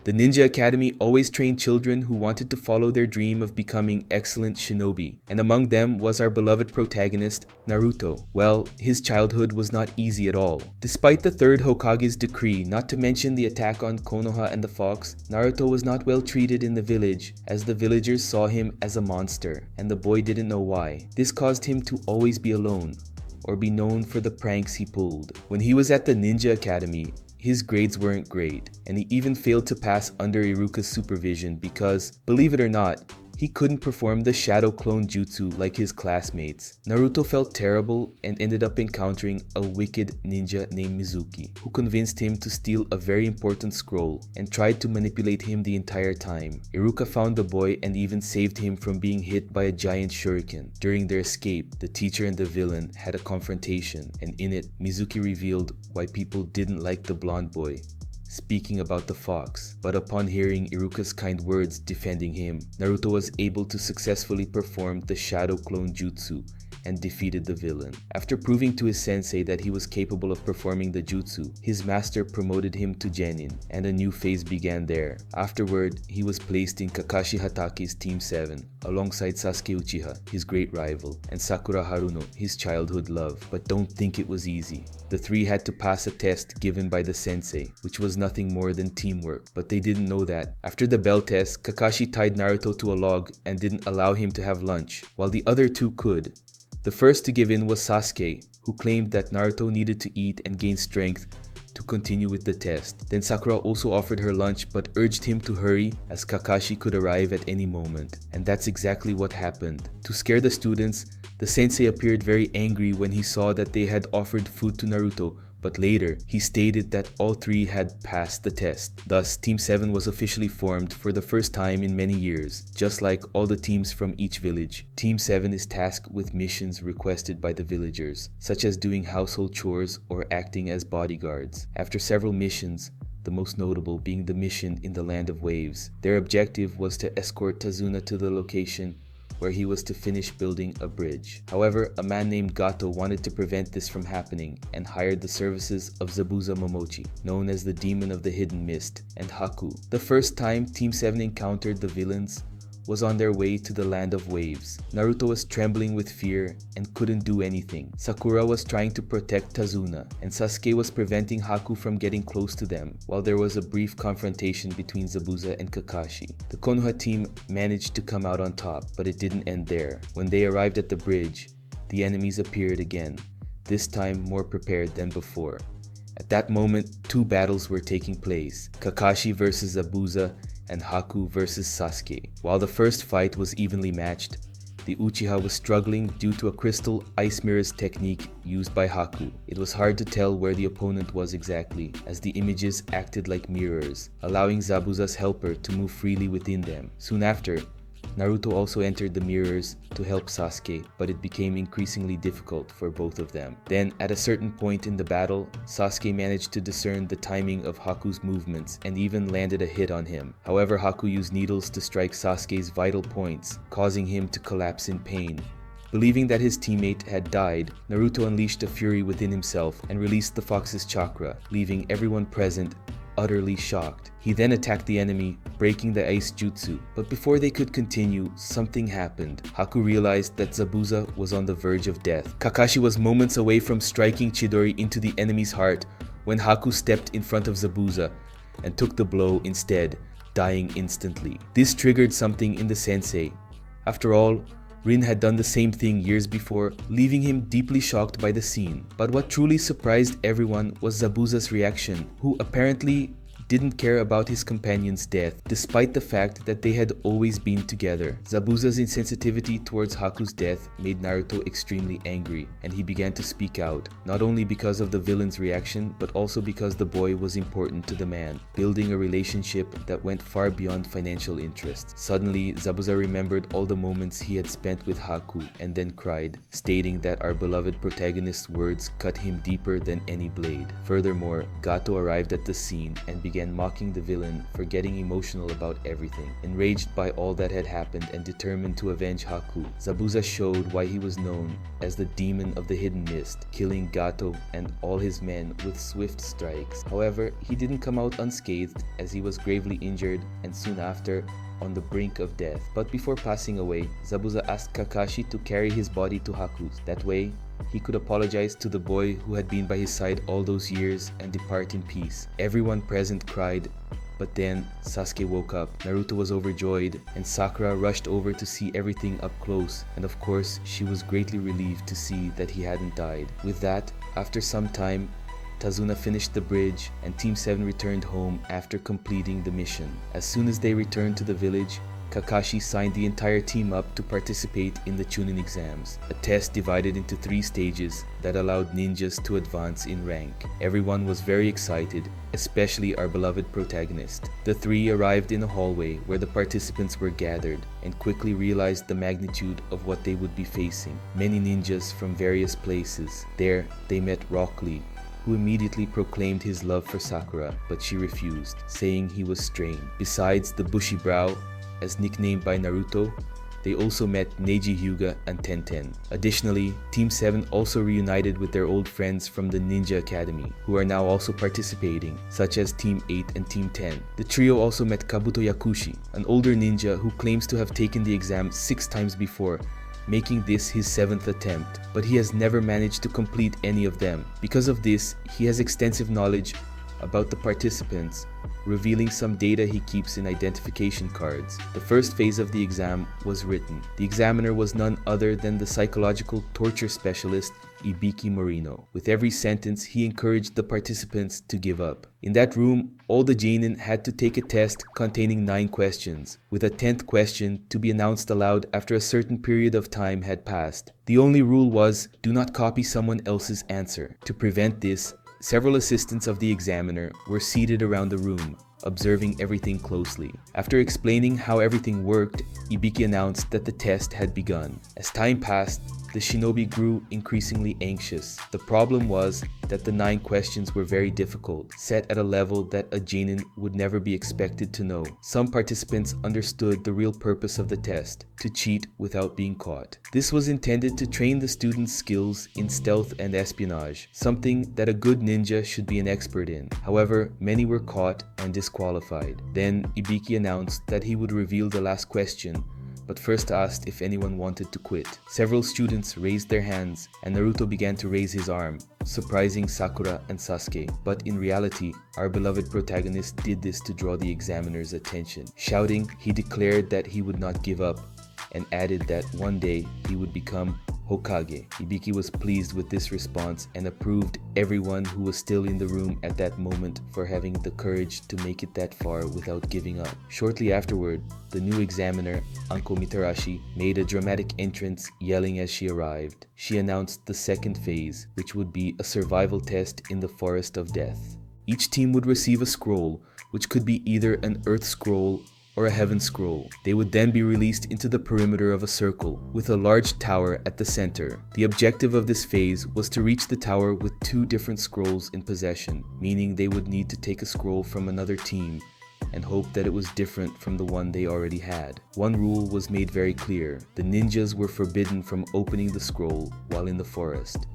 The Ninja Academy always trained children who wanted to follow their dream of becoming excellent shinobi, and among them was our beloved protagonist, Naruto. Well, his childhood was not easy at all. Despite the third Hokage's decree not to mention the attack on Konoha and the Fox, Naruto was not well treated in the village, as the villagers saw him as a monster, and the boy didn't know why. This caused him to always be alone, or be known for the pranks he pulled. When he was at the Ninja Academy, his grades weren't great, and he even failed to pass under Iruka's supervision because, believe it or not, he couldn't perform the shadow clone jutsu like his classmates. Naruto felt terrible and ended up encountering a wicked ninja named Mizuki, who convinced him to steal a very important scroll and tried to manipulate him the entire time. Iruka found the boy and even saved him from being hit by a giant shuriken. During their escape, the teacher and the villain had a confrontation, and in it, Mizuki revealed why people didn't like the blonde boy, speaking about the fox. But upon hearing Iruka's kind words defending him, Naruto was able to successfully perform the shadow clone jutsu and defeated the villain. After proving to his sensei that he was capable of performing the jutsu, his master promoted him to genin, and a new phase began there. Afterward, he was placed in Kakashi Hatake's Team 7, alongside Sasuke Uchiha, his great rival, and Sakura Haruno, his childhood love. But don't think it was easy. The three had to pass a test given by the sensei, which was nothing more than teamwork, but they didn't know that. After the bell test, Kakashi tied Naruto to a log and didn't allow him to have lunch, while the other two could. The first to give in was Sasuke, who claimed that Naruto needed to eat and gain strength to continue with the test. Then Sakura also offered her lunch but urged him to hurry as Kakashi could arrive at any moment. And that's exactly what happened. To scare the students, the sensei appeared very angry when he saw that they had offered food to Naruto, but later he stated that all three had passed the test. Thus, Team 7 was officially formed for the first time in many years. Just like all the teams from each village, Team 7 is tasked with missions requested by the villagers, such as doing household chores or acting as bodyguards. After several missions, the most notable being the mission in the Land of Waves, their objective was to escort Tazuna to the location where he was to finish building a bridge. However, a man named Gato wanted to prevent this from happening and hired the services of Zabuza Momochi, known as the Demon of the Hidden Mist, and Haku. The first time Team 7 encountered the villains was on their way to the Land of Waves. Naruto was trembling with fear and couldn't do anything. Sakura was trying to protect Tazuna, and Sasuke was preventing Haku from getting close to them, while there was a brief confrontation between Zabuza and Kakashi. The Konoha team managed to come out on top, but it didn't end there. When they arrived at the bridge, the enemies appeared again, this time more prepared than before. At that moment, two battles were taking place, Kakashi versus Zabuza and Haku versus Sasuke. While the first fight was evenly matched, the Uchiha was struggling due to a crystal ice mirrors technique used by Haku. It was hard to tell where the opponent was exactly, as the images acted like mirrors, allowing Zabuza's helper to move freely within them. Soon after, Naruto also entered the mirrors to help Sasuke, but it became increasingly difficult for both of them. Then, at a certain point in the battle, Sasuke managed to discern the timing of Haku's movements and even landed a hit on him. However, Haku used needles to strike Sasuke's vital points, causing him to collapse in pain. Believing that his teammate had died, Naruto unleashed a fury within himself and released the fox's chakra, leaving everyone present utterly shocked. He then attacked the enemy, breaking the ice jutsu, but before they could continue, something happened. Haku realized that Zabuza was on the verge of death. Kakashi was moments away from striking Chidori into the enemy's heart when Haku stepped in front of Zabuza and took the blow instead, dying instantly. This triggered something in the sensei. After all, Rin had done the same thing years before, leaving him deeply shocked by the scene. But what truly surprised everyone was Zabuza's reaction, who apparently didn't care about his companion's death, despite the fact that they had always been together. Zabuza's insensitivity towards Haku's death made Naruto extremely angry, and he began to speak out, not only because of the villain's reaction, but also because the boy was important to the man, building a relationship that went far beyond financial interests. Suddenly, Zabuza remembered all the moments he had spent with Haku, and then cried, stating that our beloved protagonist's words cut him deeper than any blade. Furthermore, Gato arrived at the scene and began began mocking the villain for getting emotional about everything. Enraged by all that had happened and determined to avenge Haku, Zabuza showed why he was known as the Demon of the Hidden Mist, killing Gato and all his men with swift strikes. However, he didn't come out unscathed, as he was gravely injured and soon after on the brink of death. But before passing away, Zabuza asked Kakashi to carry his body to Haku's. That way, he could apologize to the boy who had been by his side all those years and depart in peace. Everyone present cried, but then Sasuke woke up. Naruto was overjoyed, and Sakura rushed over to see everything up close, and of course, she was greatly relieved to see that he hadn't died. With that, after some time, Tazuna finished the bridge and Team 7 returned home after completing the mission. As soon as they returned to the village, Kakashi signed the entire team up to participate in the Chunin Exams, a test divided into 3 stages that allowed ninjas to advance in rank. Everyone was very excited, especially our beloved protagonist. The 3 arrived in a hallway where the participants were gathered and quickly realized the magnitude of what they would be facing. Many ninjas from various places. There, they met Rock Lee, who immediately proclaimed his love for Sakura, but she refused, saying he was strained. Besides the bushy brow, as nicknamed by Naruto, they also met Neji Hyuga and Tenten. Additionally, Team 7 also reunited with their old friends from the Ninja Academy, who are now also participating, such as Team 8 and Team 10. The trio also met Kabuto Yakushi, an older ninja who claims to have taken the exam 6 times before, making this his 7th attempt, but he has never managed to complete any of them. Because of this, he has extensive knowledge about the participants, revealing some data he keeps in identification cards. The first phase of the exam was written. The examiner was none other than the psychological torture specialist Ibiki Morino. With every sentence, he encouraged the participants to give up. In that room, all the Genin had to take a test containing 9 questions, with a 10th question to be announced aloud after a certain period of time had passed. The only rule was, do not copy someone else's answer. To prevent this, several assistants of the examiner were seated around the room, observing everything closely. After explaining how everything worked, Ibiki announced that the test had begun. As time passed, the shinobi grew increasingly anxious. The problem was that the 9 questions were very difficult, set at a level that a genin would never be expected to know. Some participants understood the real purpose of the test, to cheat without being caught. This was intended to train the students' skills in stealth and espionage, something that a good ninja should be an expert in. However, many were caught and disqualified. Then Ibiki announced that he would reveal the last question, but first asked if anyone wanted to quit. Several students raised their hands, and Naruto began to raise his arm, surprising Sakura and Sasuke. But in reality, our beloved protagonist did this to draw the examiner's attention. Shouting, he declared that he would not give up, and added that one day he would become Hokage. Ibiki was pleased with this response and approved everyone who was still in the room at that moment for having the courage to make it that far without giving up. Shortly afterward, the new examiner, Anko Mitarashi, made a dramatic entrance, yelling as she arrived. She announced the second phase, which would be a survival test in the Forest of Death. Each team would receive a scroll, which could be either an Earth Scroll or a Heaven Scroll. They would then be released into the perimeter of a circle, with a large tower at the center. The objective of this phase was to reach the tower with 2 different scrolls in possession, meaning they would need to take a scroll from another team and hope that it was different from the one they already had. One rule was made very clear: the ninjas were forbidden from opening the scroll while in the forest.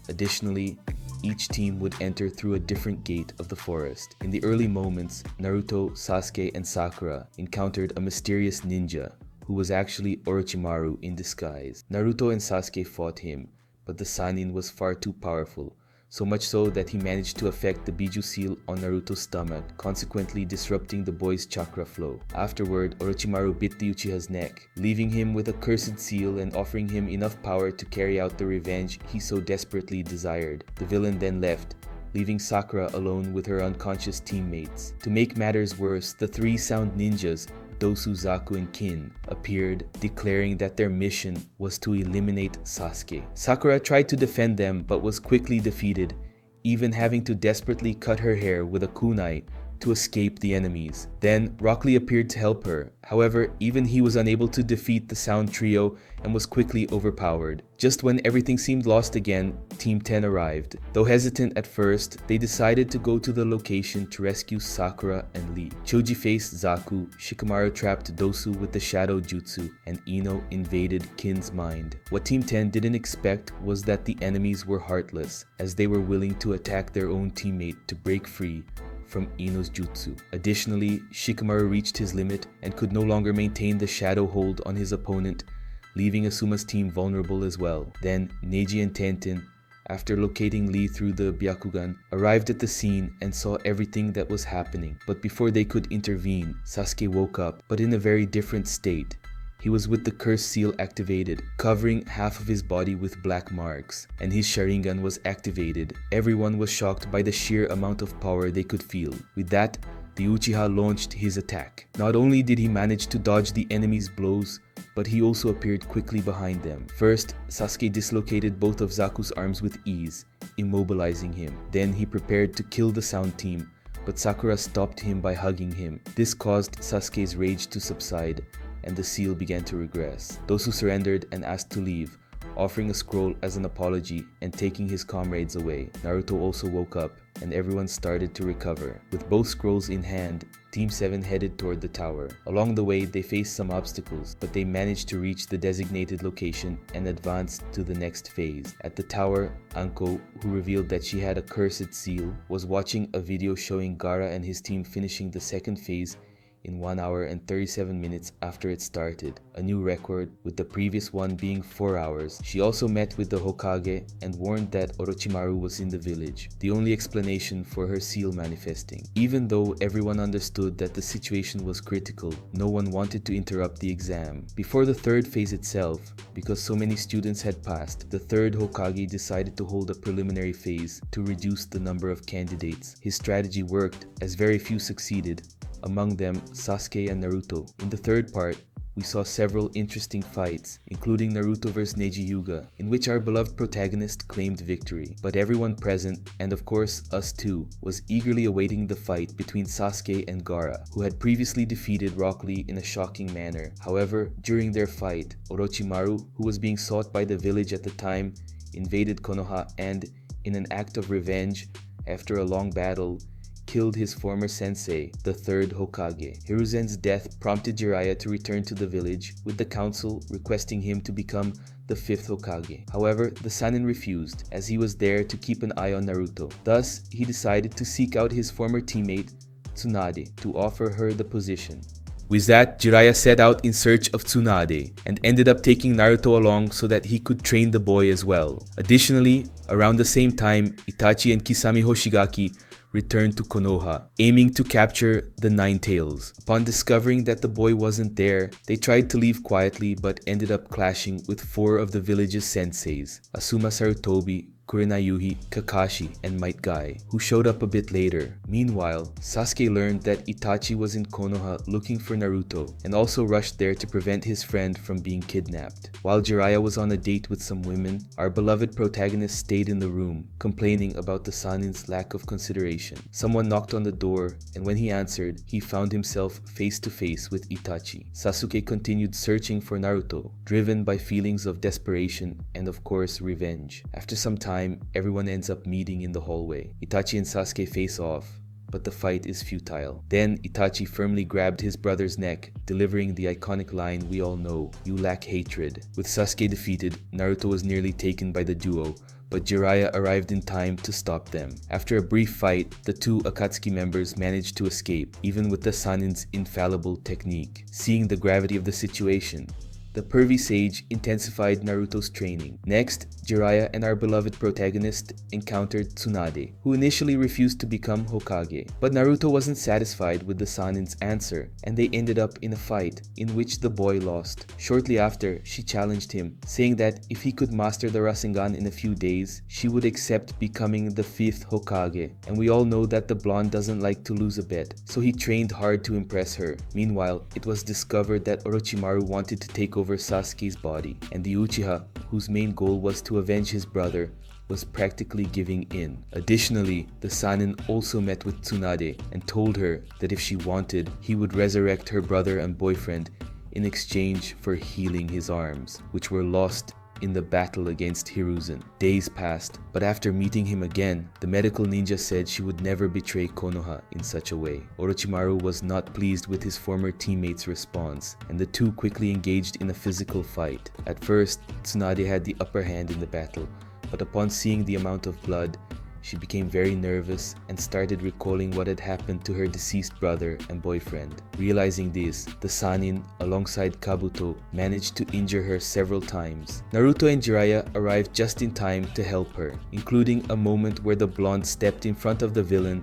Additionally, each team would enter through a different gate of the forest. In the early moments, Naruto, Sasuke, and Sakura encountered a mysterious ninja who was actually Orochimaru in disguise. Naruto and Sasuke fought him, but the Sannin was far too powerful, so much so that he managed to affect the Biju seal on Naruto's stomach, consequently disrupting the boy's chakra flow. Afterward, Orochimaru bit the Uchiha's neck, leaving him with a cursed seal and offering him enough power to carry out the revenge he so desperately desired. The villain then left, leaving Sakura alone with her unconscious teammates. To make matters worse, the 3 sound ninjas, Dosu, Zaku, and Kin, appeared, declaring that their mission was to eliminate Sasuke. Sakura tried to defend them but was quickly defeated, even having to desperately cut her hair with a kunai to escape the enemies. Then Rock Lee appeared to help her. However, even he was unable to defeat the Sound Trio and was quickly overpowered. Just when everything seemed lost again, Team 10 arrived. Though hesitant at first, they decided to go to the location to rescue Sakura and Lee. Choji faced Zaku, Shikamaru trapped Dosu with the Shadow Jutsu, and Ino invaded Kin's mind. What Team 10 didn't expect was that the enemies were heartless, as they were willing to attack their own teammate to break free from Ino's jutsu. Additionally, Shikamaru reached his limit and could no longer maintain the shadow hold on his opponent, leaving Asuma's team vulnerable as well. Then Neji and Tenten, after locating Lee through the Byakugan, arrived at the scene and saw everything that was happening. But before they could intervene, Sasuke woke up, but in a very different state. He was with the curse seal activated, covering half of his body with black marks, and his Sharingan was activated. Everyone was shocked by the sheer amount of power they could feel. With that, the Uchiha launched his attack. Not only did he manage to dodge the enemy's blows, but he also appeared quickly behind them. First, Sasuke dislocated both of Zaku's arms with ease, immobilizing him. Then he prepared to kill the Sound Team, but Sakura stopped him by hugging him. This caused Sasuke's rage to subside, and the seal began to regress. Dosu surrendered and asked to leave, offering a scroll as an apology and taking his comrades away. Naruto also woke up, and everyone started to recover. With both scrolls in hand, Team 7 headed toward the tower. Along the way, they faced some obstacles, but they managed to reach the designated location and advanced to the next phase. At the tower, Anko, who revealed that she had a cursed seal, was watching a video showing Gaara and his team finishing the second phase in 1 hour and 37 minutes after it started, a new record, with the previous one being 4 hours. She also met with the Hokage and warned that Orochimaru was in the village, the only explanation for her seal manifesting. Even though everyone understood that the situation was critical, no one wanted to interrupt the exam. Before the third phase itself, because so many students had passed, the third Hokage decided to hold a preliminary phase to reduce the number of candidates. His strategy worked, as very few succeeded, among them Sasuke and Naruto. In the third part, we saw several interesting fights, including Naruto vs Neji Hyuga, in which our beloved protagonist claimed victory. But everyone present, and of course us too, was eagerly awaiting the fight between Sasuke and Gaara, who had previously defeated Rock Lee in a shocking manner. However, during their fight, Orochimaru, who was being sought by the village at the time, invaded Konoha and, in an act of revenge, after a long battle, killed his former sensei, the third Hokage. Hiruzen's death prompted Jiraiya to return to the village, with the council requesting him to become the fifth Hokage. However, the Sannin refused, as he was there to keep an eye on Naruto. Thus, he decided to seek out his former teammate, Tsunade, to offer her the position. With that, Jiraiya set out in search of Tsunade, and ended up taking Naruto along so that he could train the boy as well. Additionally, around the same time, Itachi and Kisame Hoshigaki returned to Konoha, aiming to capture the Nine Tails. Upon discovering that the boy wasn't there, they tried to leave quietly but ended up clashing with 4 of the village's senseis, Asuma Sarutobi, Kurenayuhi, Kakashi, and Might Guy, who showed up a bit later. Meanwhile, Sasuke learned that Itachi was in Konoha looking for Naruto, and also rushed there to prevent his friend from being kidnapped. While Jiraiya was on a date with some women, our beloved protagonist stayed in the room, complaining about the Sannin's lack of consideration. Someone knocked on the door, and when he answered, he found himself face to face with Itachi. Sasuke continued searching for Naruto, driven by feelings of desperation and of course revenge. After some time, everyone ends up meeting in the hallway. Itachi and Sasuke face off, but the fight is futile. Then Itachi firmly grabbed his brother's neck, delivering the iconic line we all know, "You lack hatred." With Sasuke defeated, Naruto was nearly taken by the duo, but Jiraiya arrived in time to stop them. After a brief fight, the 2 Akatsuki members managed to escape, even with the Sannin's infallible technique. Seeing the gravity of the situation, the pervy sage intensified Naruto's training. Next, Jiraiya and our beloved protagonist encountered Tsunade, who initially refused to become Hokage. But Naruto wasn't satisfied with the Sannin's answer, and they ended up in a fight in which the boy lost. Shortly after, she challenged him, saying that if he could master the Rasengan in a few days, she would accept becoming the 5th Hokage. And we all know that the blonde doesn't like to lose a bet, so he trained hard to impress her. Meanwhile, it was discovered that Orochimaru wanted to take over Sasuke's body, and the Uchiha, whose main goal was to avenge his brother, was practically giving in. Additionally, the Sannin also met with Tsunade and told her that if she wanted, he would resurrect her brother and boyfriend in exchange for healing his arms, which were lost in the battle against Hiruzen. Days passed, but after meeting him again, the medical ninja said she would never betray Konoha in such a way. Orochimaru was not pleased with his former teammate's response, and the two quickly engaged in a physical fight. At first, Tsunade had the upper hand in the battle, but upon seeing the amount of blood, she became very nervous and started recalling what had happened to her deceased brother and boyfriend. Realizing this, the Sannin, alongside Kabuto, managed to injure her several times. Naruto and Jiraiya arrived just in time to help her, including a moment where the blonde stepped in front of the villain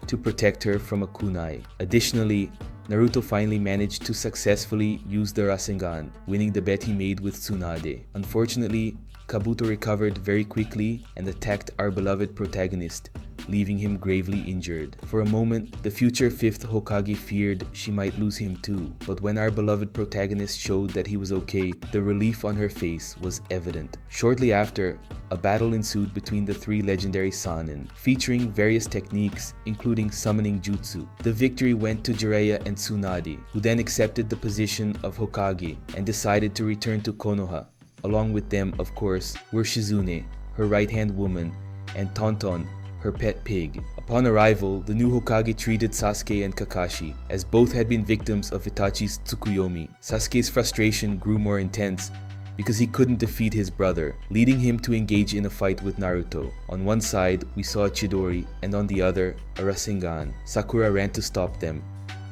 to protect her from a kunai. Additionally, Naruto finally managed to successfully use the Rasengan, winning the bet he made with Tsunade. Unfortunately, Kabuto recovered very quickly and attacked our beloved protagonist, leaving him gravely injured. For a moment, the future 5th Hokage feared she might lose him too, but when our beloved protagonist showed that he was okay, the relief on her face was evident. Shortly after, a battle ensued between the three legendary Sannin, featuring various techniques including summoning jutsu. The victory went to Jiraiya and Tsunade, who then accepted the position of Hokage and decided to return to Konoha. Along with them, of course, were Shizune, her right-hand woman, and Tonton, her pet pig. Upon arrival, the new Hokage treated Sasuke and Kakashi, as both had been victims of Itachi's Tsukuyomi. Sasuke's frustration grew more intense because he couldn't defeat his brother, leading him to engage in a fight with Naruto. On one side, we saw a Chidori, and on the other, a Rasengan. Sakura ran to stop them,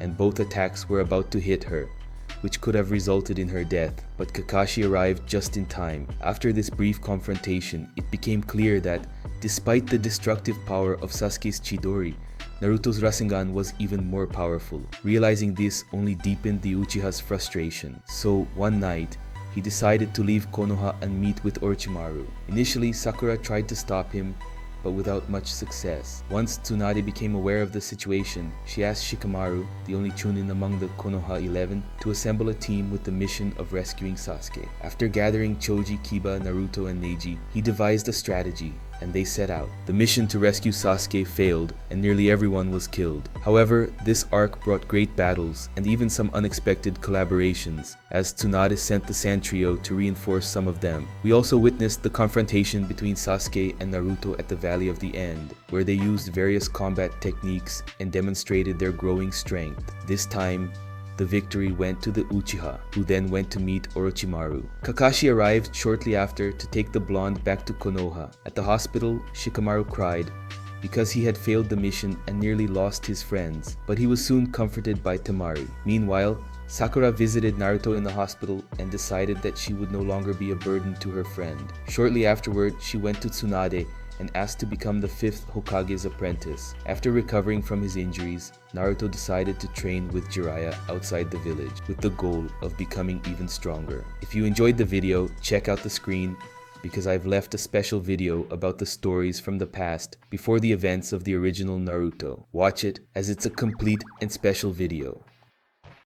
and both attacks were about to hit her, which could have resulted in her death, but Kakashi arrived just in time. After this brief confrontation, it became clear that, despite the destructive power of Sasuke's Chidori, Naruto's Rasengan was even more powerful. Realizing this only deepened the Uchiha's frustration. So, one night, he decided to leave Konoha and meet with Orochimaru. Initially, Sakura tried to stop him, but without much success. Once Tsunade became aware of the situation, she asked Shikamaru, the only Chunin among the Konoha 11, to assemble a team with the mission of rescuing Sasuke. After gathering Choji, Kiba, Naruto, and Neji, he devised a strategy, and they set out. The mission to rescue Sasuke failed, and nearly everyone was killed. However, this arc brought great battles, and even some unexpected collaborations, as Tsunade sent the Sand Trio to reinforce some of them. We also witnessed the confrontation between Sasuke and Naruto at the Valley of the End, where they used various combat techniques and demonstrated their growing strength. This time, the victory went to the Uchiha, who then went to meet Orochimaru. Kakashi arrived shortly after to take the blonde back to Konoha. At the hospital, Shikamaru cried because he had failed the mission and nearly lost his friends, but he was soon comforted by Temari. Meanwhile, Sakura visited Naruto in the hospital and decided that she would no longer be a burden to her friend. Shortly afterward, she went to Tsunade and asked to become the 5th Hokage's apprentice. After recovering from his injuries, Naruto decided to train with Jiraiya outside the village with the goal of becoming even stronger. If you enjoyed the video, check out the screen because I've left a special video about the stories from the past before the events of the original Naruto. Watch it as it's a complete and special video.